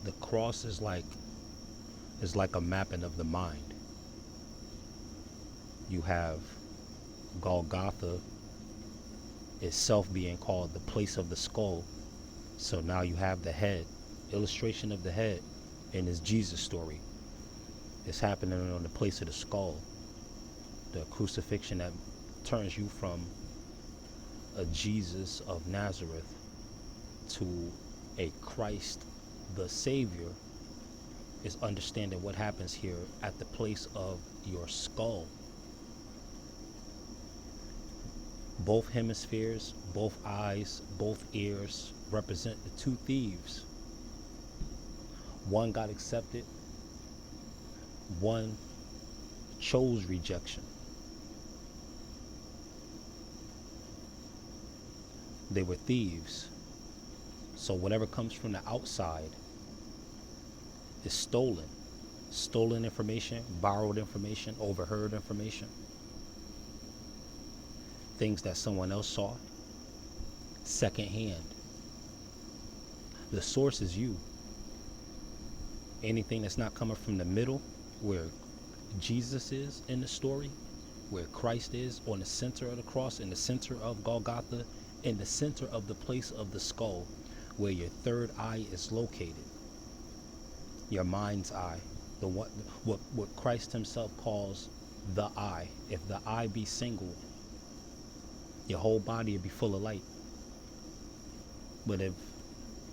The cross is like a mapping of the mind. You have Golgotha itself being called the place of the skull. So now you have the head, illustration of the head in this Jesus story. It's happening on the place of the skull, the crucifixion that turns you from a Jesus of Nazareth to a Christ the Savior, is understanding what happens here at the place of your skull. Both hemispheres, both eyes, both ears represent the two thieves. One got accepted, one chose rejection. They were thieves. So whatever comes from the outside is stolen. Stolen information, borrowed information, overheard information. Things that someone else saw secondhand. The source is you. Anything that's not coming from the middle, where Jesus is in the story, where Christ is on the center of the cross, in the center of Golgotha, in the center of the place of the skull, where your third eye is located, your mind's eye, the what Christ himself calls the eye. If the eye be single, your whole body will be full of light. But if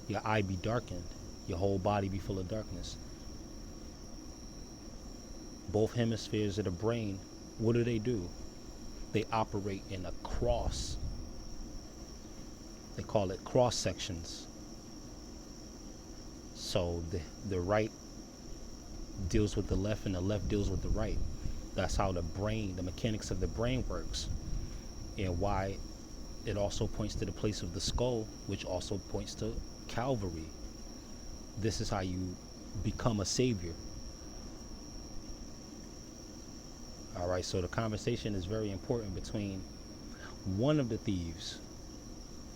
your eye be darkened, your whole body be full of darkness. Both hemispheres of the brain, what do? They operate in a cross. They call it cross sections. So the right deals with the left and the left deals with the right. That's how the brain, the mechanics of the brain works. And why it also points to the place of the skull, which also points to Calvary. This is how you become a savior. All right, so the conversation is very important between one of the thieves.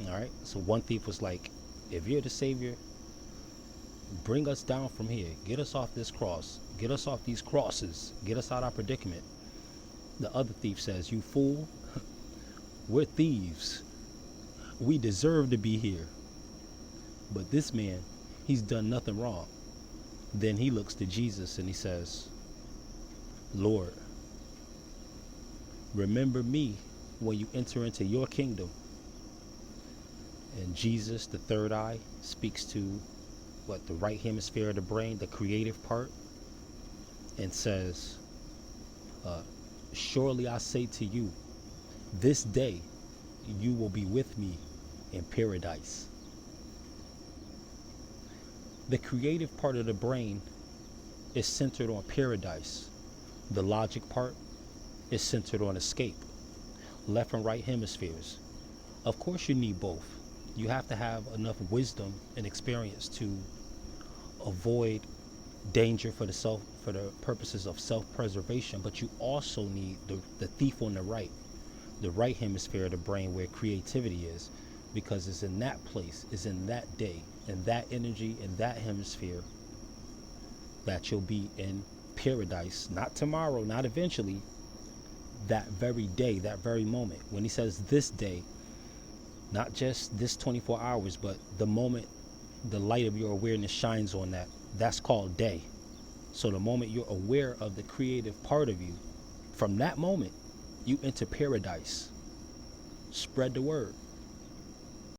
All right, so one thief was like, if you're the savior, bring us down from here. Get us off this cross. Get us off these crosses. Get us out of our predicament. The other thief says, you fool, we're thieves. We deserve to be here. But this man, he's done nothing wrong. Then he looks to Jesus and he says, Lord, remember me when you enter into your kingdom. And Jesus, the third eye, speaks to the right hemisphere of the brain, the creative part, and says, surely I say to you, this day you will be with me in paradise. The creative part of the brain is centered on paradise. The logic part is centered on escape. Left and right hemispheres. Of course you need both. You have to have enough wisdom and experience to avoid danger for the purposes of self-preservation, but you also need the thief on the right hemisphere of the brain where creativity is, because it's in that place, it's in that day, in that energy, in that hemisphere that you'll be in paradise, not tomorrow, not eventually, that very day, that very moment. When he says this day, not just this 24 hours, but the moment the light of your awareness shines on that, that's called day. So the moment you're aware of the creative part of you, from that moment, you enter paradise. Spread the word.